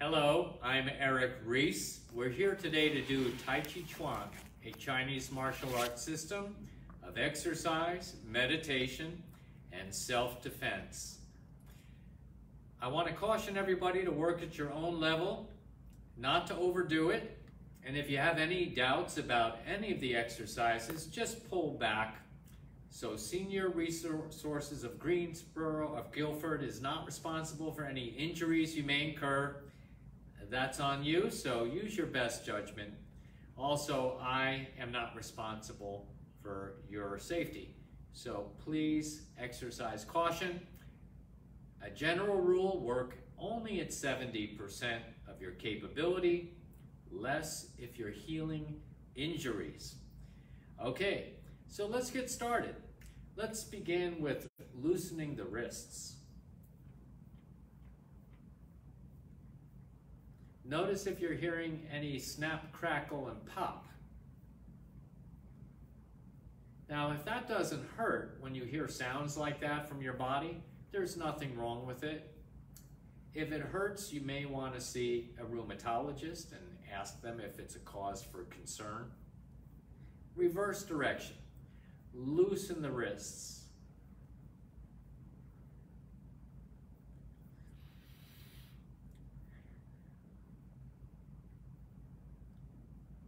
Hello, I'm Eric Reese. We're here today to do Tai Chi Chuan, a Chinese martial arts system of exercise, meditation, and self-defense. I want to caution everybody to work at your own level, not to overdo it, and if you have any doubts about any of the exercises, just pull back. So Senior Resources of Greensboro of Guilford is not responsible for any injuries you may incur. That's on you, so use your best judgment. Also, I am not responsible for your safety, so please exercise caution. A general rule, work only at 70% of your capability, less if you're healing injuries. Okay, so let's get started. Let's begin with loosening the wrists. Notice if you're hearing any snap, crackle, and pop. Now, if that doesn't hurt when you hear sounds like that from your body, there's nothing wrong with it. If it hurts, you may want to see a rheumatologist and ask them if it's a cause for concern. Reverse direction. Loosen the wrists.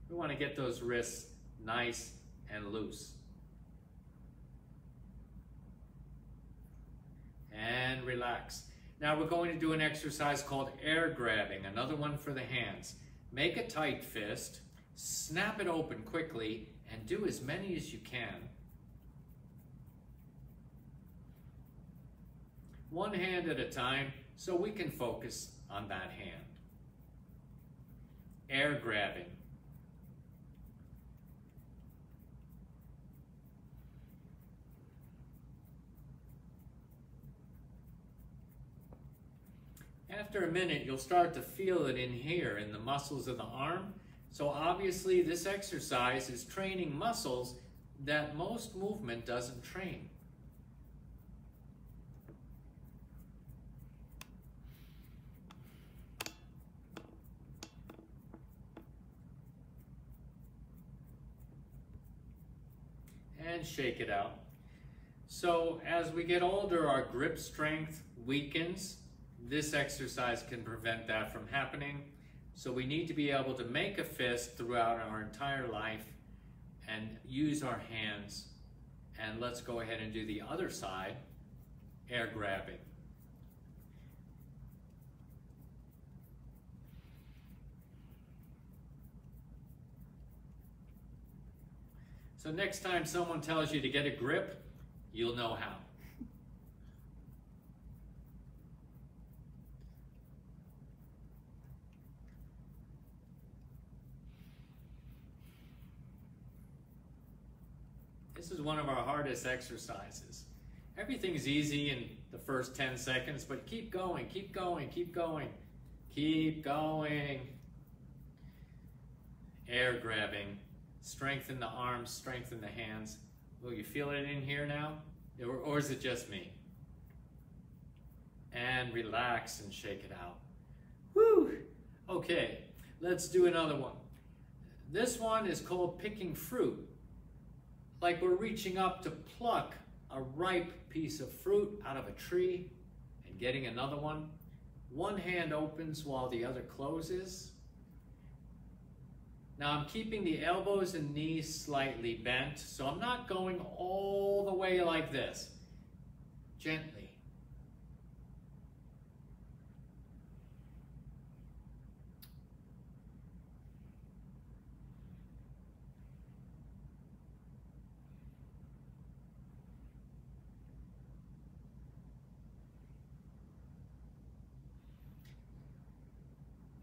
We want to get those wrists nice and loose. And relax. Now we're going to do an exercise called air grabbing, another one for the hands. Make a tight fist, snap it open quickly, and do as many as you can. One hand at a time so we can focus on that hand. Air grabbing. After a minute, you'll start to feel it in here, in the muscles of the arm. So obviously this exercise is training muscles that most movement doesn't train. And shake it out. So as we get older, our grip strength weakens. This exercise can prevent that from happening. So we need to be able to make a fist throughout our entire life and use our hands. And let's go ahead and do the other side, air grabbing. So next time someone tells you to get a grip, you'll know how. This is one of our hardest exercises. Everything's easy in the first 10 seconds, but keep going, keep going, keep going, keep going. Air grabbing. Strengthen the arms, strengthen the hands. Will you feel it in here now? Or is it just me? And relax and shake it out. Woo! Okay, let's do another one. This one is called picking fruit. Like we're reaching up to pluck a ripe piece of fruit out of a tree and getting another one. One hand opens while the other closes. Now I'm keeping the elbows and knees slightly bent, so I'm not going all the way like this. Gently.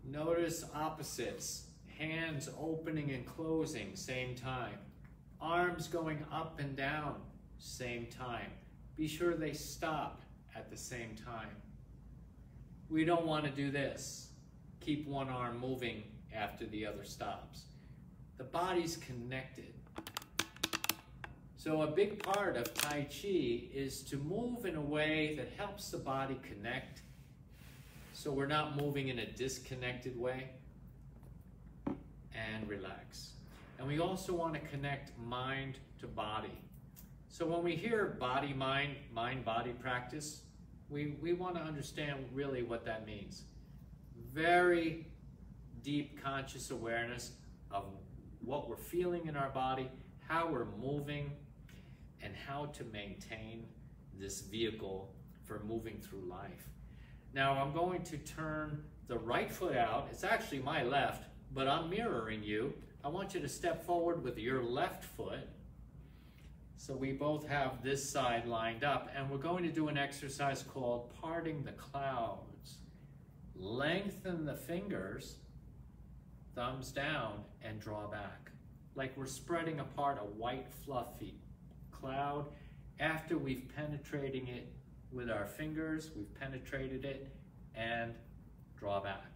Notice opposites. Hands opening and closing, same time. Arms going up and down, same time. Be sure they stop at the same time. We don't want to do this. Keep one arm moving after the other stops. The body's connected. So a big part of Tai Chi is to move in a way that helps the body connect. So so we're not moving in a disconnected way, and relax. And we also want to connect mind to body. So when we hear body-mind, mind-body practice, we want to understand really what that means. Very deep conscious awareness of what we're feeling in our body, how we're moving, and how to maintain this vehicle for moving through life. Now I'm going to turn the right foot out. It's actually my left, but I'm mirroring you. I want you to step forward with your left foot. So we both have this side lined up, and we're going to do an exercise called parting the clouds. Lengthen the fingers, thumbs down, and draw back. Like we're spreading apart a white fluffy cloud. After we've penetrating it with our fingers, we've penetrated it, and draw back.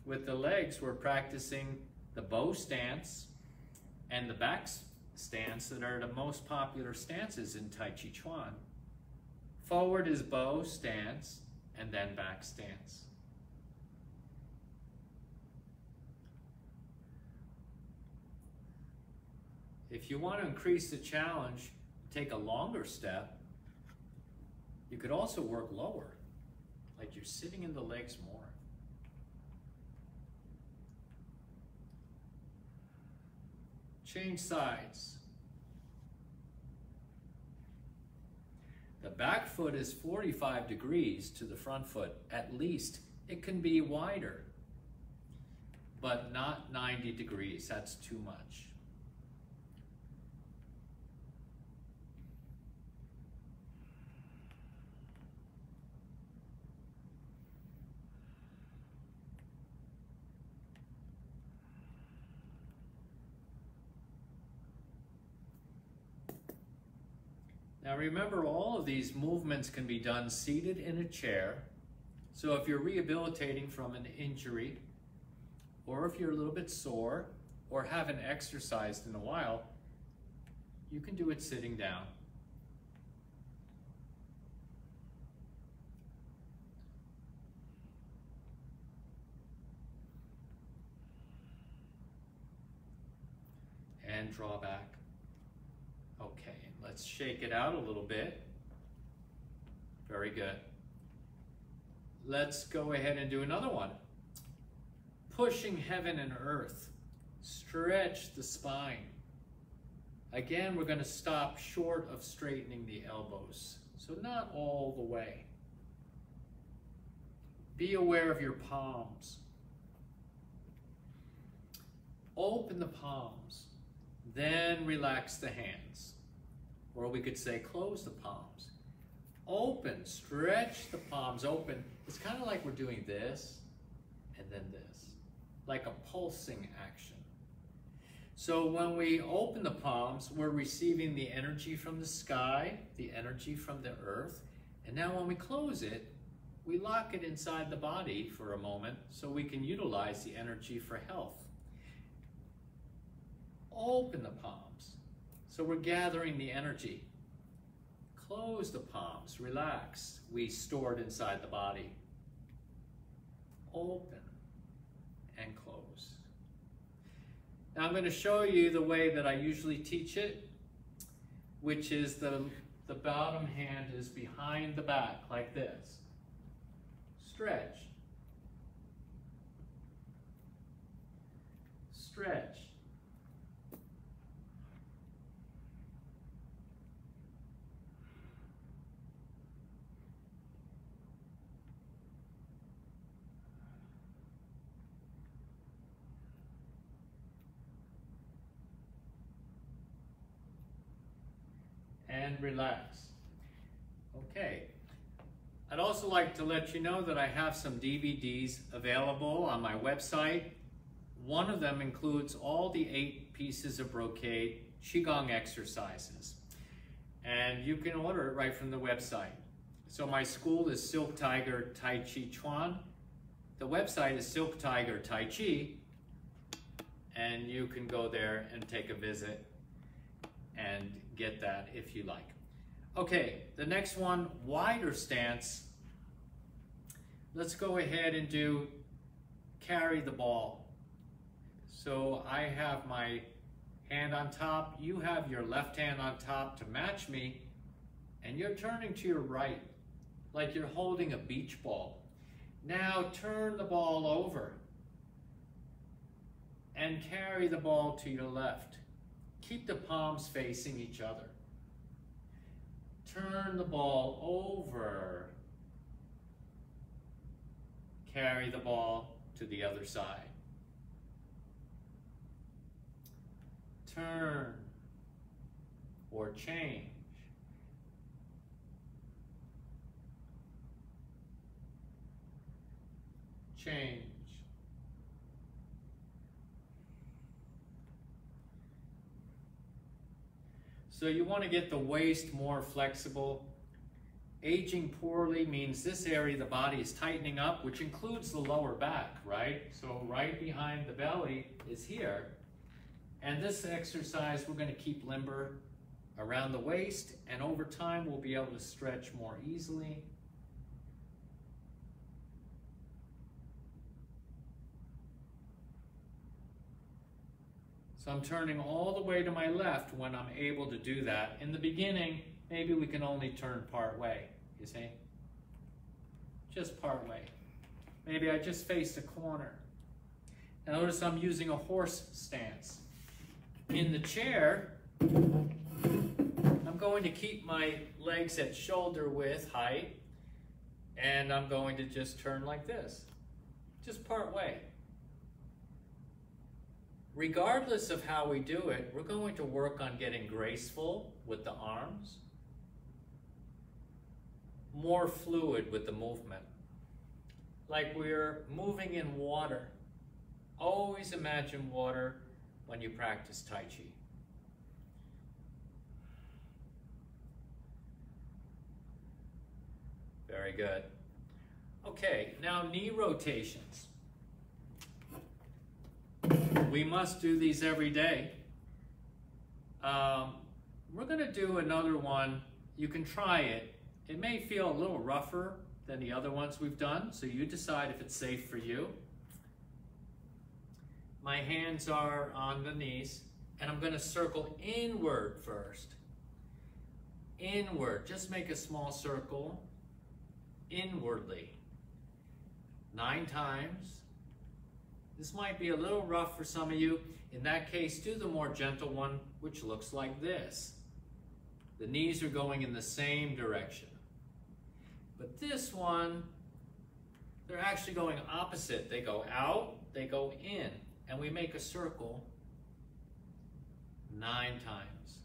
With the legs, we're practicing the bow stance and the back stance that are the most popular stances in Tai Chi Chuan. Forward is bow stance and then back stance. If you want to increase the challenge, take a longer step, you could also work lower, like you're sitting in the legs more. Change sides. The back foot is 45 degrees to the front foot, at least. It can be wider, but not 90 degrees, that's too much. Now remember, all of these movements can be done seated in a chair. So if you're rehabilitating from an injury, or if you're a little bit sore, or haven't exercised in a while, you can do it sitting down. And draw back. Okay, let's shake it out a little bit. Very good. Let's go ahead and do another one. Pushing heaven and earth. Stretch the spine. Again, we're going to stop short of straightening the elbows, so not all the way. Be aware of your palms. Open the palms. Then relax the hands. Or we could say close the palms. Open, stretch the palms open. It's kind of like we're doing this and then this, like a pulsing action. So when we open the palms, we're receiving the energy from the sky, the energy from the earth. And now when we close it, we lock it inside the body for a moment so we can utilize the energy for health. Open the palms. So we're gathering the energy. Close the palms, relax. We store it inside the body. Open and close. Now I'm going to show you the way that I usually teach it, which is the bottom hand is behind the back, like this. Stretch. Stretch. And relax. Okay. I'd also like to let you know that I have some DVDs available on my website. One of them includes all the 8 pieces of brocade Qigong exercises. And you can order it right from the website. So my school is Silk Tiger Tai Chi Chuan. The website is Silk Tiger Tai Chi. And you can go there and take a visit and get that if you like. Okay, the next one, wider stance. Let's go ahead and do carry the ball. So I have my hand on top, you have your left hand on top to match me, and you're turning to your right, like you're holding a beach ball. Now turn the ball over and carry the ball to your left. Keep the palms facing each other. Turn the ball over. Carry the ball to the other side. Turn or change. Change. So you want to get the waist more flexible. Aging poorly means this area of the body is tightening up, which includes the lower back, right? So right behind the belly is here. And this exercise, we're going to keep limber around the waist, and over time we'll be able to stretch more easily. So I'm turning all the way to my left when I'm able to do that. In the beginning, maybe we can only turn part way, you see? Just part way. Maybe I just faced a corner. Now notice I'm using a horse stance. In the chair, I'm going to keep my legs at shoulder width height, and I'm going to just turn like this, just part way. Regardless of how we do it, we're going to work on getting graceful with the arms, more fluid with the movement, like we're moving in water. Always imagine water when you practice Tai Chi. Very good. Okay, now knee rotations. We must do these every day. We're going to do another one. You can try it. It may feel a little rougher than the other ones we've done, so you decide if it's safe for you. My hands are on the knees, and I'm going to circle inward first. Inward. Just make a small circle inwardly. 9 times. This might be a little rough for some of you. In that case, do the more gentle one, which looks like this. The knees are going in the same direction. But this one, they're actually going opposite. They go out, they go in, and we make a circle 9 times.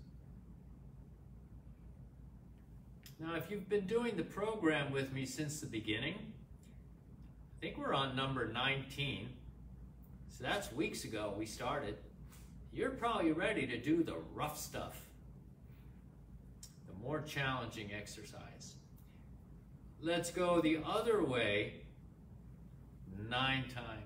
Now, if you've been doing the program with me since the beginning, I think we're on number 19. So that's weeks ago we started. You're probably ready to do the rough stuff, the more challenging exercise. Let's go the other way 9 times.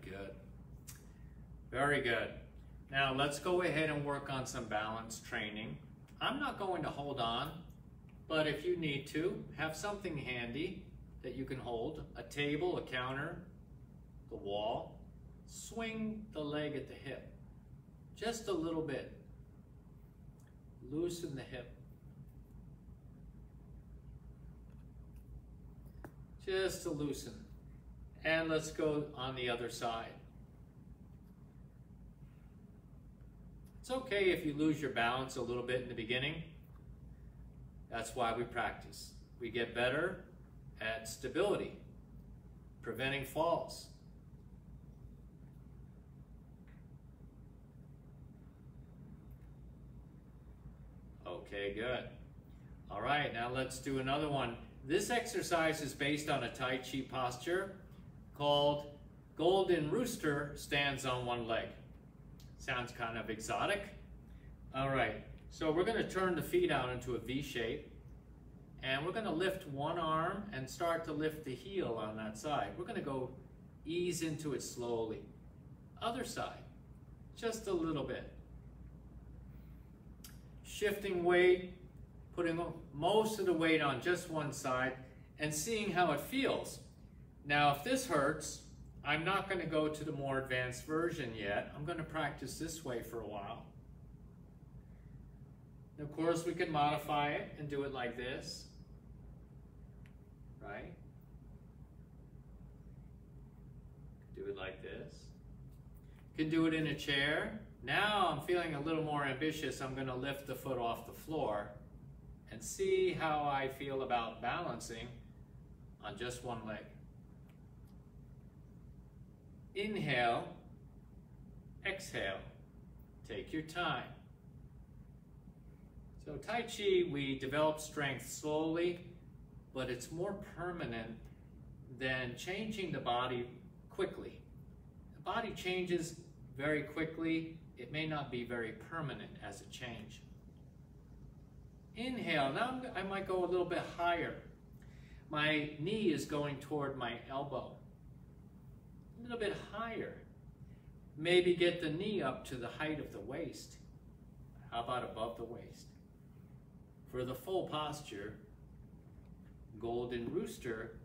Good. Very good. Now let's go ahead and work on some balance training. I'm not going to hold on, but if you need to, have something handy that you can hold. A table, a counter, the wall. Swing the leg at the hip. Just a little bit. Loosen the hip. Just to loosen. And let's go on the other side. It's okay if you lose your balance a little bit in the beginning. That's why we practice. We get better at stability, preventing falls. Okay, good. All right, now let's do another one. This exercise is based on a Tai Chi posture called Golden Rooster stands on one leg. Sounds kind of exotic. All right, so we're going to turn the feet out into a V shape, and we're going to lift one arm and start to lift the heel on that side. We're going to go ease into it slowly. Other side, just a little bit. Shifting weight, putting most of the weight on just one side, and seeing how it feels. Now, if this hurts, I'm not going to go to the more advanced version yet. I'm going to practice this way for a while. And of course, we can modify it and do it like this, right? Do it like this. You can do it in a chair. Now I'm feeling a little more ambitious. I'm going to lift the foot off the floor and see how I feel about balancing on just one leg. Inhale, exhale, take your time. So Tai Chi, we develop strength slowly, but it's more permanent than changing the body quickly. The body changes very quickly. It may not be very permanent as a change. Inhale, now I might go a little bit higher. My knee is going toward my elbow. A little bit higher. Maybe get the knee up to the height of the waist. How about above the waist? For the full posture, Golden Rooster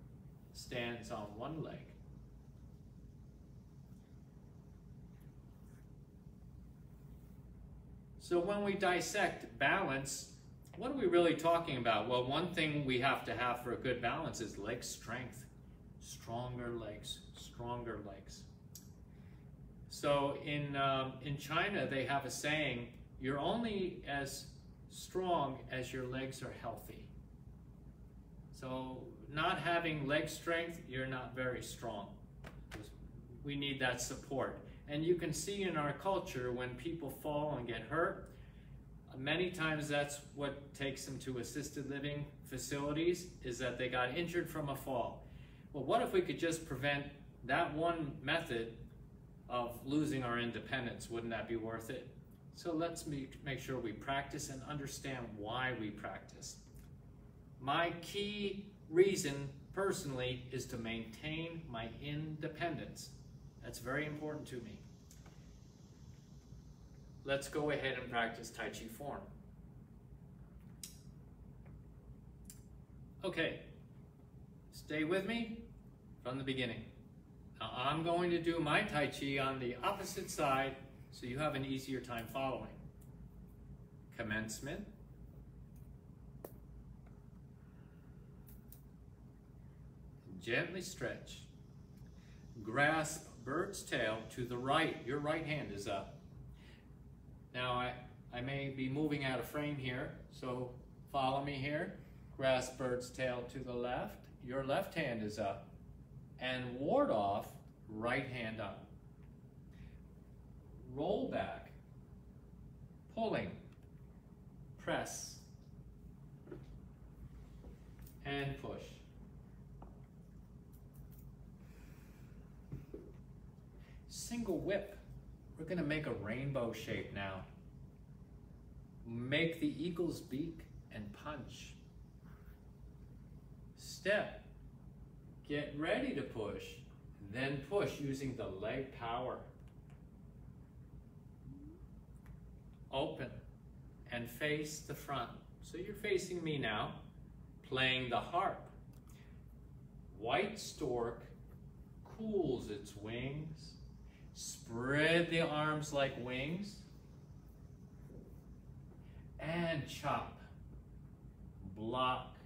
stands on one leg. So when we dissect balance, what are we really talking about? Well, one thing we have to have for a good balance is leg strength. Stronger legs, stronger legs. So in China, they have a saying, you're only as strong as your legs are healthy. So not having leg strength, you're not very strong. We need that support. And you can see in our culture when people fall and get hurt, many times that's what takes them to assisted living facilities, is that they got injured from a fall. Well, what if we could just prevent that one method of losing our independence? Wouldn't that be worth it? So let's make sure we practice and understand why we practice. My key reason, personally, is to maintain my independence. That's very important to me. Let's go ahead and practice Tai Chi form. Okay, stay with me from the beginning. Now, I'm going to do my Tai Chi on the opposite side so you have an easier time following. Commencement. Gently stretch. Grasp bird's tail to the right. Your right hand is up. Now I may be moving out of frame here, so follow me here. Grasp bird's tail to the left. Your left hand is up. And ward off, right hand up. Roll back. Pulling. Press. And push. Single whip. We're going to make a rainbow shape now. Make the eagle's beak and punch. Step. Get ready to push. Then push using the leg power. Open and face the front. So you're facing me now, playing the harp. White stork cools its wings. Spread the arms like wings. And chop. Block.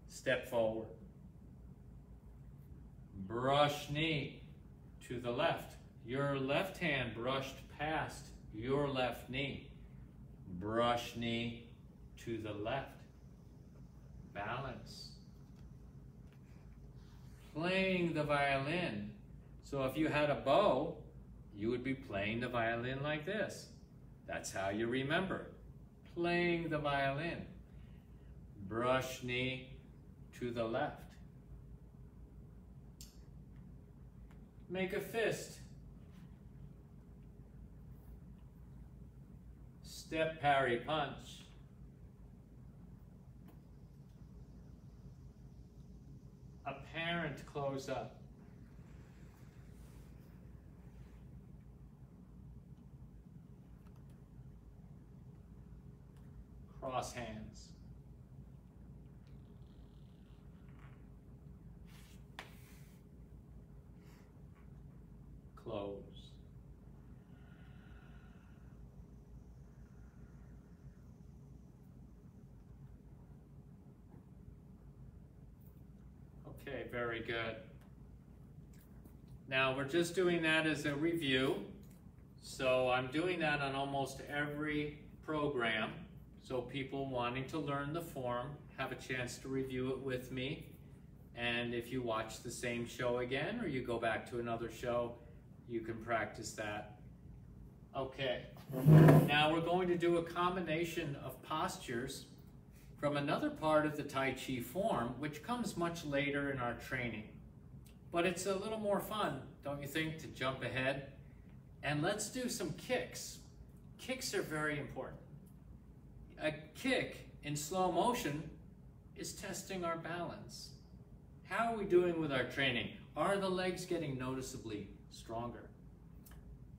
Step forward. Brush knee to the left. Your left hand brushed past your left knee. Brush knee to the left. Balance. Playing the violin. So if you had a bow, you would be playing the violin like this. That's how you remember. Playing the violin. Brush knee to the left. make a fist. Step, parry, punch. Apparent close up. Cross hands. Close. Okay, very good. Now we're just doing that as a review. So I'm doing that on almost every program. So people wanting to learn the form have a chance to review it with me. And if you watch the same show again or you go back to another show, you can practice that. Okay, now we're going to do a combination of postures from another part of the Tai Chi form, which comes much later in our training. But it's a little more fun, don't you think, to jump ahead? And let's do some kicks. Kicks are very important. A kick in slow motion is testing our balance. How are we doing with our training? Are the legs getting noticeably stronger?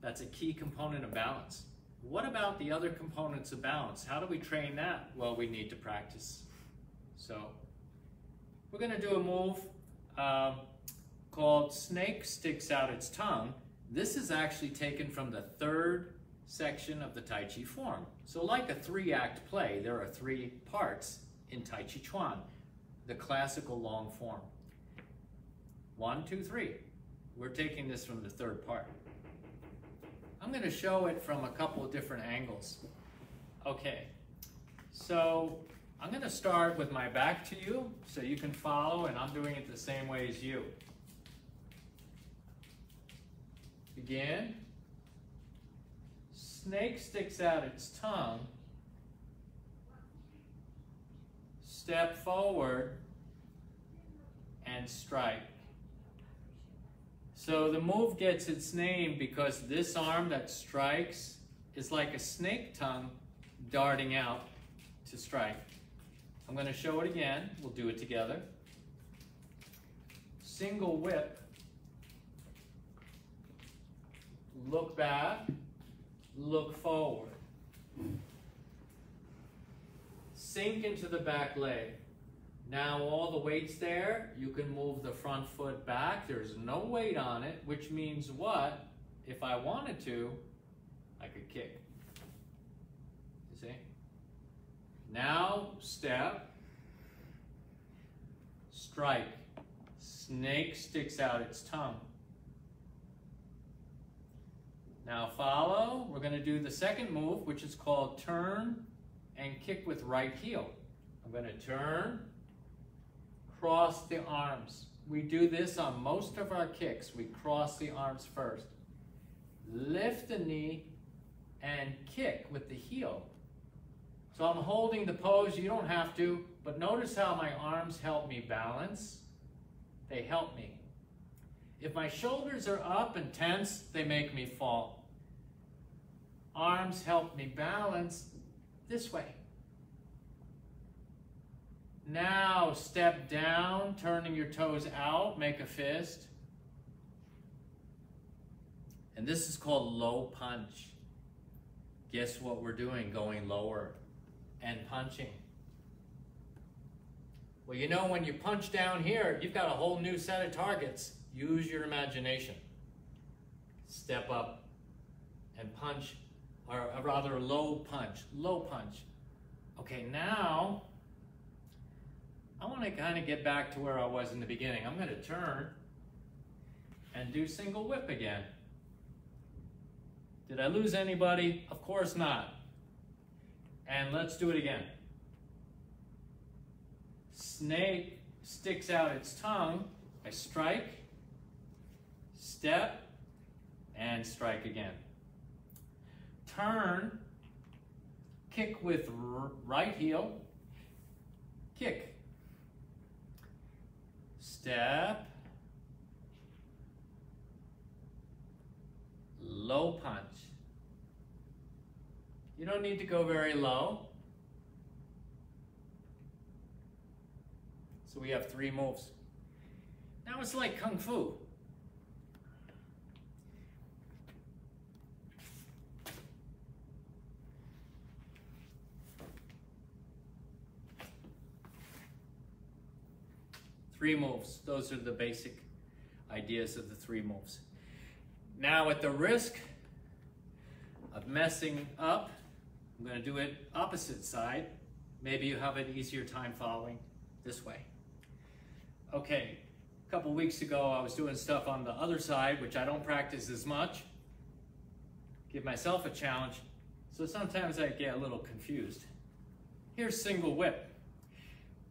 That's a key component of balance. What about the other components of balance? How do we train that? Well, we need to practice. So we're going to do a move called Snake Sticks Out Its Tongue. This is actually taken from the third section of the Tai Chi form. So like a 3-act play, there are 3 parts in Tai Chi Chuan, the classical long form. 1, 2, 3. We're taking this from the third part. I'm going to show it from a couple of different angles. Okay, so I'm going to start with my back to you so you can follow, and I'm doing it the same way as you. Begin. Snake sticks out its tongue. Step forward and strike. So the move gets its name because this arm that strikes is like a snake tongue darting out to strike. I'm going to show it again. We'll do it together. Single whip. Look back. Look forward. Sink into the back leg. Now all the weight's there, you can move the front foot back. There's no weight on it, which means what? If I wanted to, I could kick. You see? Now step, strike. Snake sticks out its tongue. Now follow, we're going to do the second move, which is called turn and kick with right heel. I'm going to turn, cross the arms. We do this on most of our kicks. We cross the arms first. Lift the knee and kick with the heel. So I'm holding the pose, you don't have to, but notice how my arms help me balance. They help me. If my shoulders are up and tense, they make me fall. Arms help me balance this way. Now step down, turning your toes out, make a fist. And this is called low punch. Guess what we're doing? Going lower and punching. Well, you know, when you punch down here, you've got a whole new set of targets. Use your imagination. Step up and punch, or rather low punch, low punch. Okay, now I want to kind of get back to where I was in the beginning. I'm going to turn and do single whip again. Did I lose anybody? Of course not. And let's do it again. Snake sticks out its tongue. I strike, step, and strike again. Turn, kick with right heel, kick. Step, low punch. You don't need to go very low. So we have 3 moves. Now it's like Kung Fu. Three moves. Those are the basic ideas of the 3 moves. Now at the risk of messing up, I'm going to do it opposite side. Maybe you have an easier time following this way. Okay, a couple weeks ago I was doing stuff on the other side, which I don't practice as much. Give myself a challenge, so sometimes I get a little confused. Here's single whip.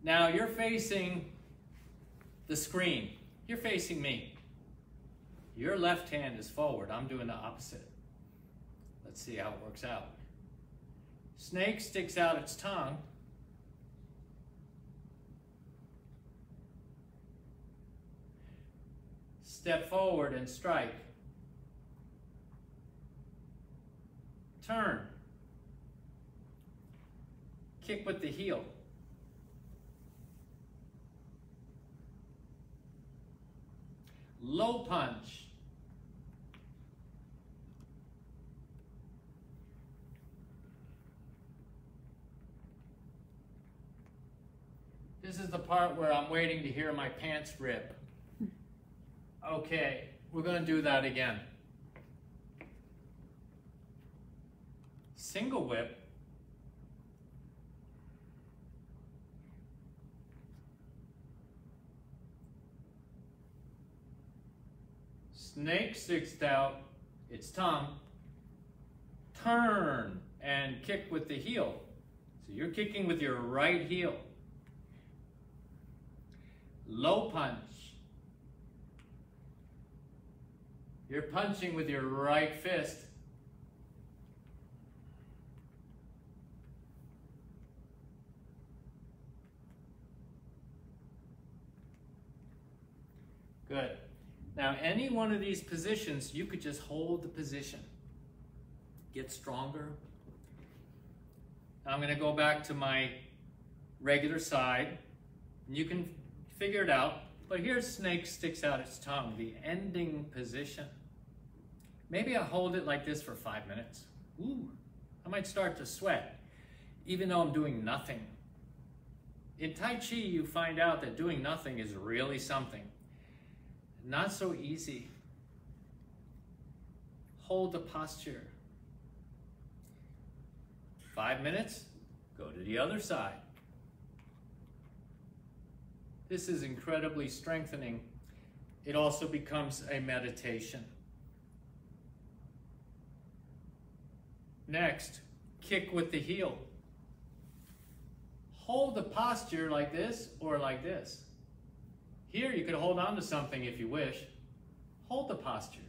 Now you're facing the screen. You're facing me. Your left hand is forward. I'm doing the opposite. Let's see how it works out. Snake sticks out its tongue. Step forward and strike. Turn. Kick with the heel. Low punch. This is the part where I'm waiting to hear my pants rip. Okay, we're going to do that again. Single whip. Snake sticks out its tongue. Turn and kick with the heel. So you're kicking with your right heel. Low punch. You're punching with your right fist. Good. Now, any one of these positions, you could just hold the position. Get stronger. Now I'm going to go back to my regular side. You can figure it out. But here's snake sticks out its tongue, the ending position. Maybe I'll hold it like this for 5 minutes. Ooh, I might start to sweat, even though I'm doing nothing. In Tai Chi, you find out that doing nothing is really something. Not so easy. Hold the posture. 5 minutes, go to the other side. This is incredibly strengthening. It also becomes a meditation. Next, kick with the heel. Hold the posture like this or like this. Here you could hold on to something if you wish. Hold the posture.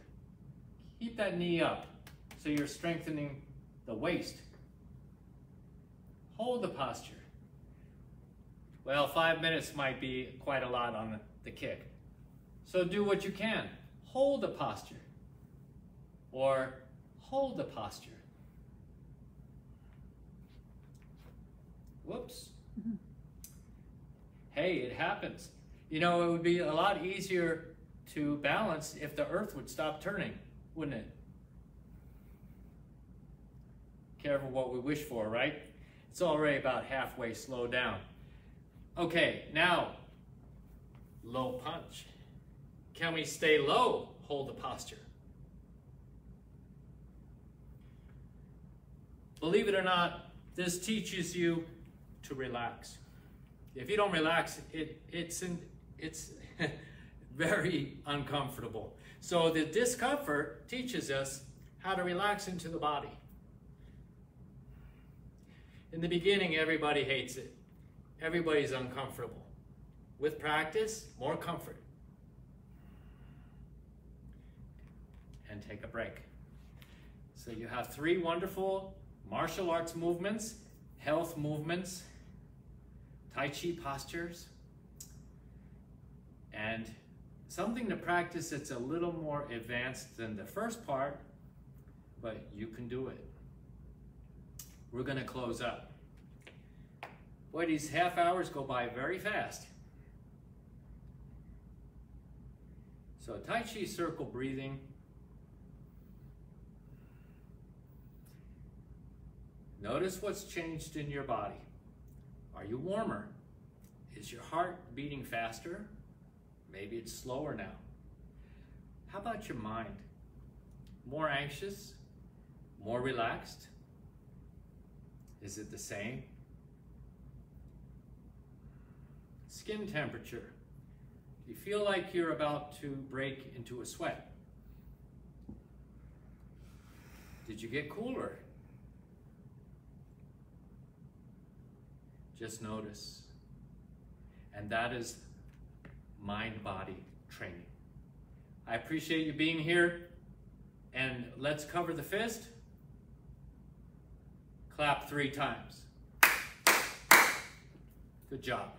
Keep that knee up so you're strengthening the waist. Hold the posture. Well, 5 minutes might be quite a lot on the kick. So do what you can. Hold the posture. Or hold the posture. Whoops. Hey, it happens. You know, it would be a lot easier to balance if the earth would stop turning, wouldn't it? Careful what we wish for, right? It's already about halfway slowed down. Okay, now, low punch. Can we stay low? Hold the posture. Believe it or not, this teaches you to relax. If you don't relax, it's very uncomfortable. So the discomfort teaches us how to relax into the body. In the beginning, everybody hates it. Everybody's uncomfortable. With practice, more comfort. And take a break. So you have 3 wonderful martial arts movements, health movements, Tai Chi postures, and something to practice that's a little more advanced than the first part, but you can do it. We're going to close up. Boy, these half hours go by very fast. So Tai Chi Circle Breathing. Notice what's changed in your body. Are you warmer? Is your heart beating faster? Maybe it's slower now. How about your mind? More anxious? More relaxed? Is it the same? Skin temperature. Do you feel like you're about to break into a sweat? Did you get cooler? Just notice. And that is mind-body training. I appreciate you being here. And let's cover the fist. Clap 3 times. Good job.